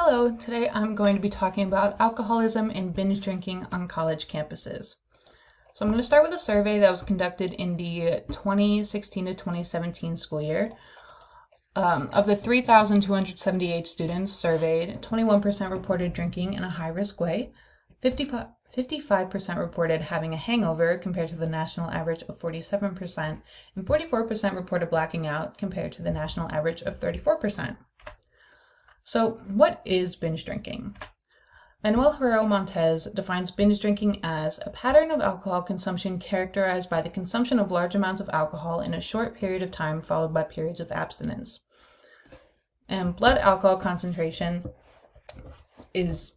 Hello, today I'm going to be talking about alcoholism and binge drinking on college campuses. So I'm going to start with a survey that was conducted in the 2016 to 2017 school year. Of the 3,278 students surveyed, 21% reported drinking in a high-risk way, 55% reported having a hangover compared to the national average of 47%, and 44% reported blacking out compared to the national average of 34%. So, what is binge drinking? Manuel Herrero Montes defines binge drinking as a pattern of alcohol consumption characterized by the consumption of large amounts of alcohol in a short period of time followed by periods of abstinence. And blood alcohol concentration is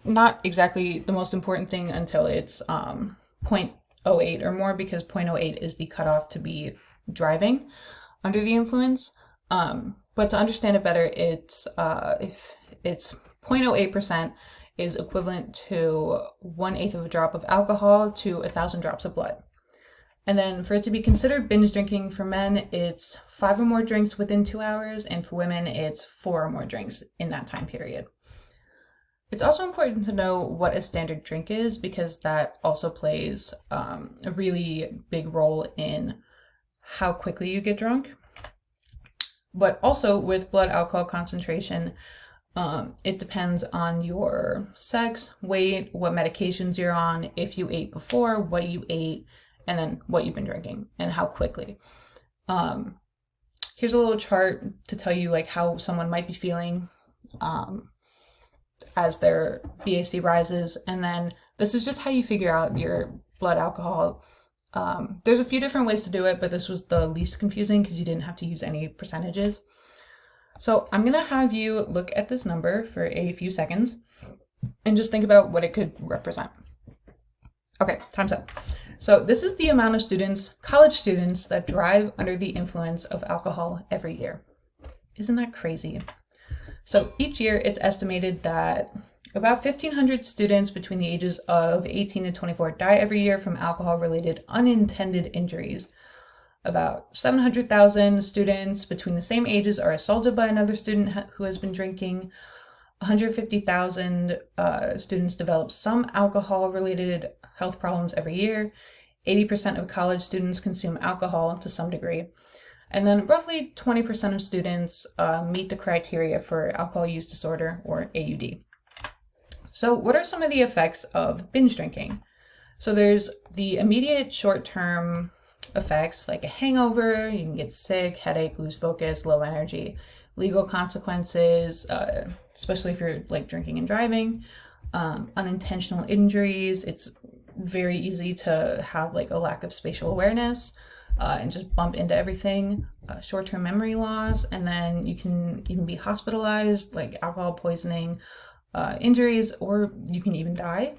not exactly the most important thing until it's 0.08 or more, because 0.08 is the cutoff to be driving under the influence. But to understand it better, if it's 0.08% is equivalent to 1/8 of a drop of alcohol to 1,000 drops of blood. And then for it to be considered binge drinking for men, it's 5 or more drinks within 2 hours, and for women, it's 4 or more drinks in that time period. It's also important to know what a standard drink is, because that also plays a really big role in how quickly you get drunk. But also with blood alcohol concentration, it depends on your sex, weight, what medications you're on, if you ate before, what you ate, and then what you've been drinking and how quickly. Here's a little chart to tell you like how someone might be feeling as their BAC rises. And then this is just how you figure out your blood alcohol. There's a few different ways to do it, but this was the least confusing because you didn't have to use any percentages. So I'm going to have you look at this number for a few seconds and just think about what it could represent. Okay, time's up. So this is the amount of students, college students, that drive under the influence of alcohol every year. Isn't that crazy? So each year it's estimated that about 1,500 students between the ages of 18 to 24 die every year from alcohol-related unintended injuries. About 700,000 students between the same ages are assaulted by another student who has been drinking. 150,000 students develop some alcohol-related health problems every year. 80% of college students consume alcohol to some degree. And then roughly 20% of students meet the criteria for alcohol use disorder, or AUD. So what are some of the effects of binge drinking? So there's the immediate short-term effects like a hangover, you can get sick, headache, lose focus, low energy. Legal consequences, especially if you're like drinking and driving. Unintentional injuries, it's very easy to have like a lack of spatial awareness and just bump into everything. Short-term memory loss, and then you can even be hospitalized, like alcohol poisoning, injuries, or you can even die.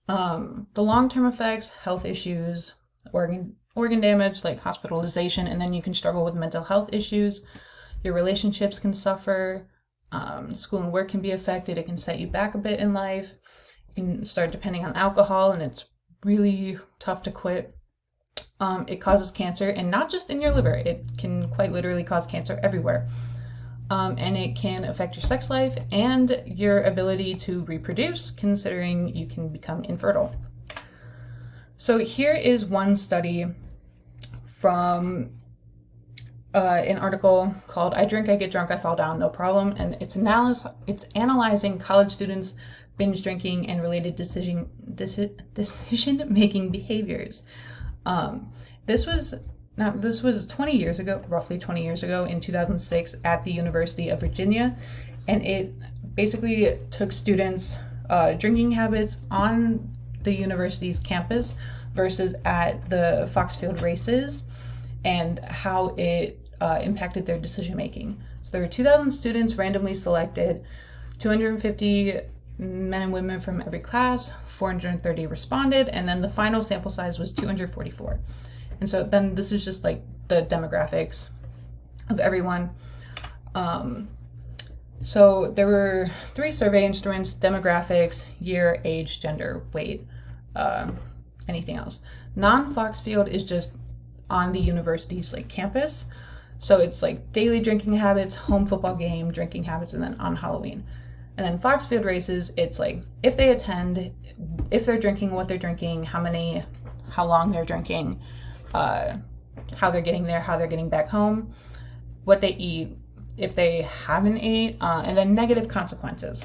The long-term effects, health issues, organ damage, like hospitalization, and then you can struggle with mental health issues. Your relationships can suffer. School and work can be affected. It can set you back a bit in life. You can start depending on alcohol, and it's really tough to quit. It causes cancer, and not just in your liver. It can quite literally cause cancer everywhere. And it can affect your sex life and your ability to reproduce, considering you can become infertile. So here is one study from an article called "I Drink, I Get Drunk, I Fall Down, No Problem," and it's analyzing college students' binge drinking and related decision-making behaviors. This was 20 years ago, roughly 20 years ago, in 2006 at the University of Virginia, and it basically took students' drinking habits on the university's campus versus at the Foxfield races and how it impacted their decision making. So there were 2,000 students randomly selected, 250 men and women from every class, 430 responded, and then the final sample size was 244. And so then this is just like the demographics of everyone. So there were 3 survey instruments: demographics, year, age, gender, weight, anything else. Non-Foxfield is just on the university's like campus. So it's like daily drinking habits, home football game, drinking habits, and then on Halloween. And then Foxfield races, it's like if they attend, if they're drinking, what they're drinking, how long they're drinking, how they're getting there, how they're getting back home, what they eat, if they haven't ate, and then negative consequences.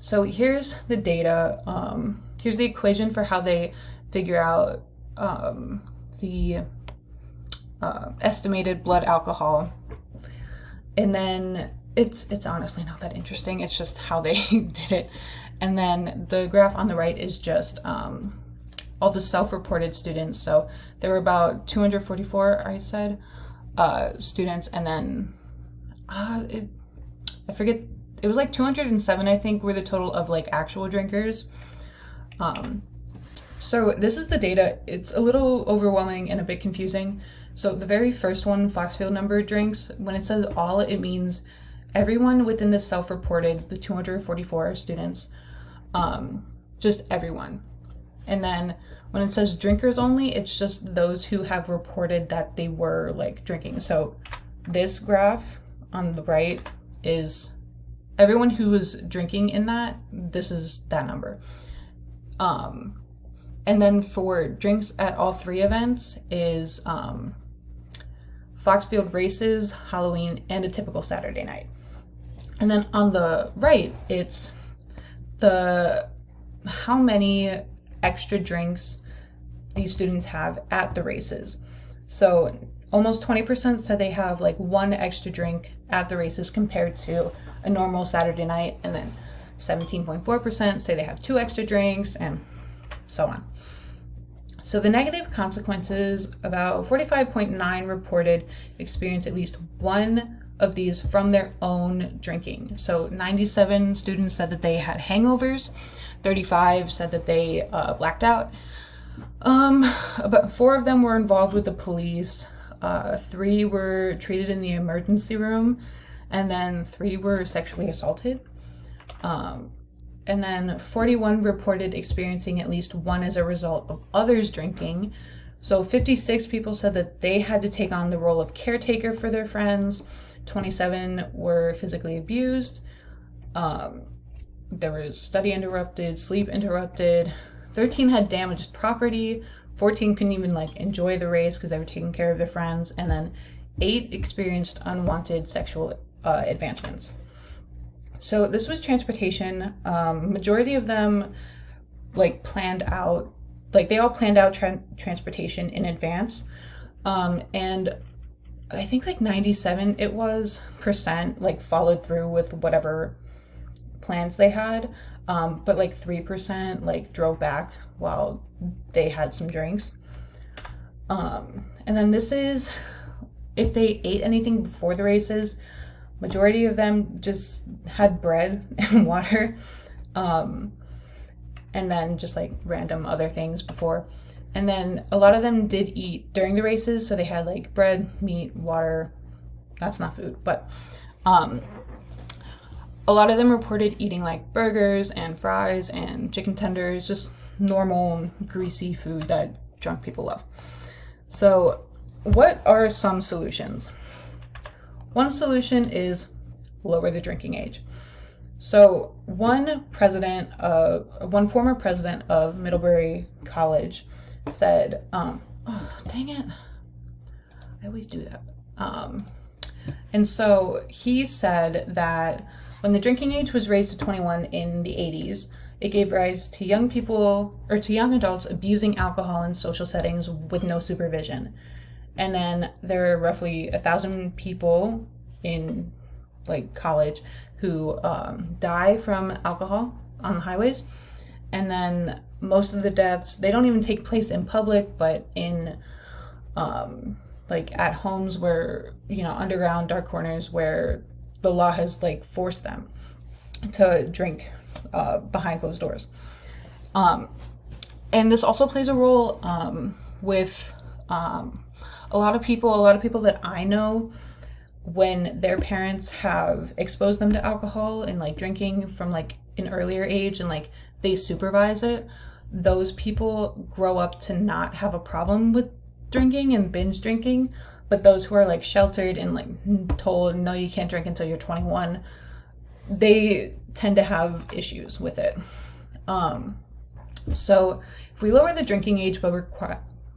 So here's the data. Here's the equation for how they figure out the estimated blood alcohol. And then it's honestly not that interesting. It's just how they did it. And then the graph on the right is just all the self-reported students. So there were about 244, I said, students, and then I forget, it was like 207, I think, were the total of like actual drinkers. So this is the data. It's a little overwhelming and a bit confusing. So the very first one, Foxfield number drinks, when it says all, it means everyone within the self-reported, the 244 students, just everyone. And then when it says drinkers only, it's just those who have reported that they were like drinking. So this graph on the right is everyone who was drinking in that. This is that number. And then for drinks at all three events is Foxfield races, Halloween, and a typical Saturday night. And then on the right, it's how many extra drinks these students have at the races. So almost 20% said they have like one extra drink at the races compared to a normal Saturday night, and then 17.4% say they have two extra drinks, and so on. So the negative consequences, about 45.9 reported experience at least one of these from their own drinking. So 97 students said that they had hangovers, 35 said that they blacked out. About 4 of them were involved with the police, 3 were treated in the emergency room, and then 3 were sexually assaulted. And then 41 reported experiencing at least one as a result of others drinking. So 56 people said that they had to take on the role of caretaker for their friends. 27 were physically abused. There was study interrupted, sleep interrupted. 13 had damaged property. 14 couldn't even like enjoy the race because they were taking care of their friends. And then 8 experienced unwanted sexual advancements. So this was transportation. Majority of them like planned out, like they all planned out transportation in advance. And I think like 97 it was percent like followed through with whatever plans they had. But like 3% like drove back while they had some drinks. And then this is if they ate anything before the races. Majority of them just had bread and water, and then just like random other things before. And then a lot of them did eat during the races, so they had like bread, meat, water. That's not food, but a lot of them reported eating like burgers and fries and chicken tenders, just normal greasy food that drunk people love. So what are some solutions? One solution is lower the drinking age. So one former president of Middlebury College said, oh, dang it, I always do that. And so he said that when the drinking age was raised to 21 in the 80s, it gave rise to young people, or to young adults abusing alcohol in social settings with no supervision. And then there are roughly 1,000 people in like college who die from alcohol on the highways. And then most of the deaths, they don't even take place in public, but in like at homes where, you know, underground dark corners where the law has like forced them to drink behind closed doors. And this also plays a role with a lot of people that I know, when their parents have exposed them to alcohol and like drinking from like an earlier age and like they supervise it, those people grow up to not have a problem with drinking and binge drinking. But those who are like sheltered and like told, no, you can't drink until you're 21, they tend to have issues with it. So if we lower the drinking age but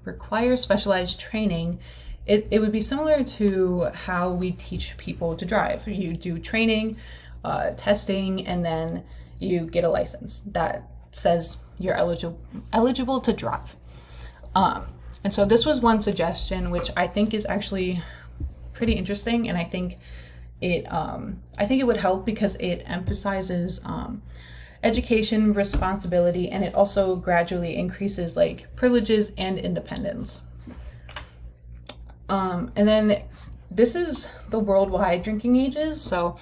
require specialized training, it would be similar to how we teach people to drive. You do training, testing, and then you get a license that says you're eligible to drive. And so this was one suggestion, which I think is actually pretty interesting, and I think it would help because it emphasizes education, responsibility, and it also gradually increases like privileges and independence. And then this is the worldwide drinking ages. So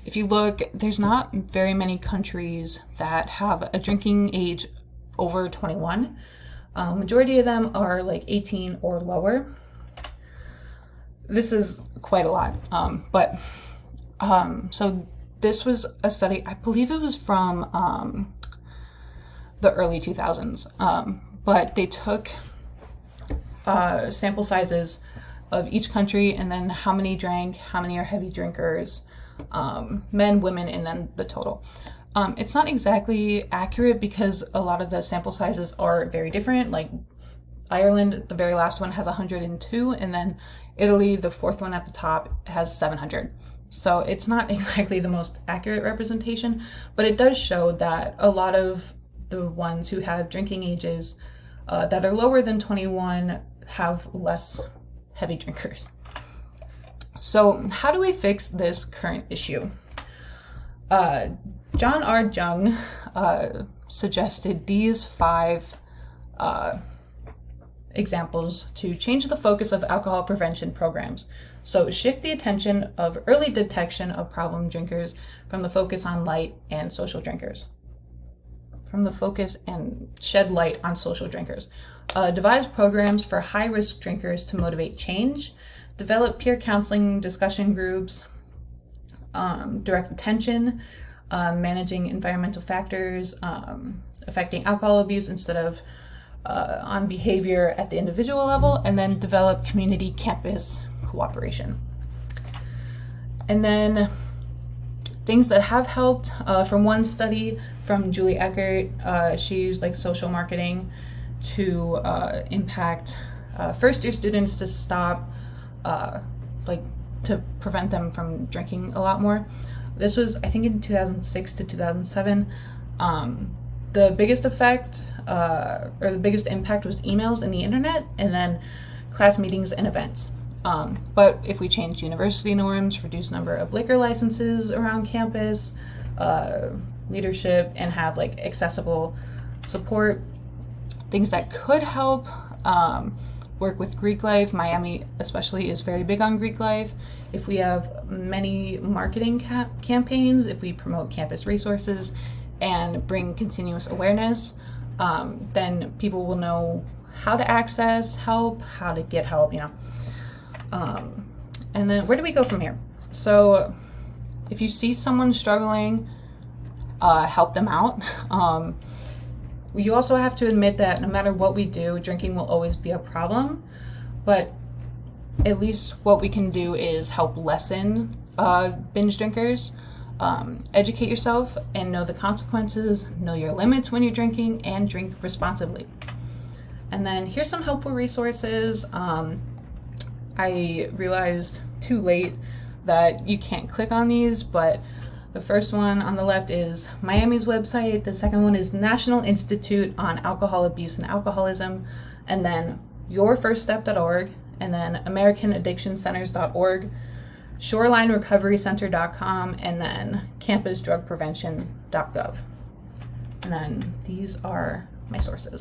if you look, there's not very many countries that have a drinking age over 21. Majority of them are like 18 or lower. This is quite a lot. So this was a study, I believe it was from the early 2000s, but they took sample sizes of each country and then how many drank, how many are heavy drinkers, men, women, and then the total. It's not exactly accurate because a lot of the sample sizes are very different. Like Ireland, the very last one has 102, and then Italy, the fourth one at the top, has 700. So it's not exactly the most accurate representation, but it does show that a lot of the ones who have drinking ages that are lower than 21 have less heavy drinkers. So how do we fix this current issue? John R. Jung suggested these 5 examples to change the focus of alcohol prevention programs. So shift the attention of early detection of problem drinkers from the focus on light and social drinkers. From the focus and shed light on social drinkers. Devise programs for high-risk drinkers to motivate change. Develop peer counseling discussion groups. Direct attention. Managing environmental factors affecting alcohol abuse instead of on behavior at the individual level, and then develop community campus cooperation. And then things that have helped from one study from Julie Eckert, she used like social marketing to impact first-year students to stop, to prevent them from drinking a lot more. This was, I think, in 2006 to 2007. The biggest effect or the biggest impact was emails and the internet, and then class meetings and events. But if we change university norms, reduce number of liquor licenses around campus, leadership, and have like accessible support, things that could help, work with Greek life. Miami especially is very big on Greek life. If we have many marketing campaigns, if we promote campus resources and bring continuous awareness, then people will know how to access help, how to get help, and then where do we go from here? So if you see someone struggling, help them out. You also have to admit that no matter what we do, drinking will always be a problem, but at least what we can do is help lessen binge drinkers. Educate yourself and know the consequences, know your limits when you're drinking, and drink responsibly. And then here's some helpful resources. I realized too late that you can't click on these, but the first one on the left is Miami's website. The second one is National Institute on Alcohol Abuse and Alcoholism, and then yourfirststep.org, and then AmericanAddictionCenters.org, ShorelineRecoveryCenter.com, and then CampusDrugPrevention.gov. And then these are my sources.